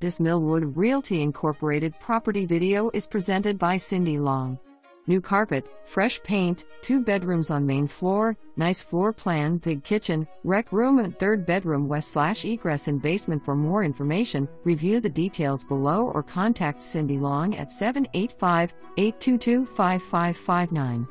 This Millwood Realty Incorporated property video is presented by Cindy Long. New carpet, fresh paint, 2 bedrooms on main floor, nice floor plan, big kitchen, rec room and 3rd bedroom west/egress and basement. For more information, review the details below or contact Cindy Long at 785-822-5559.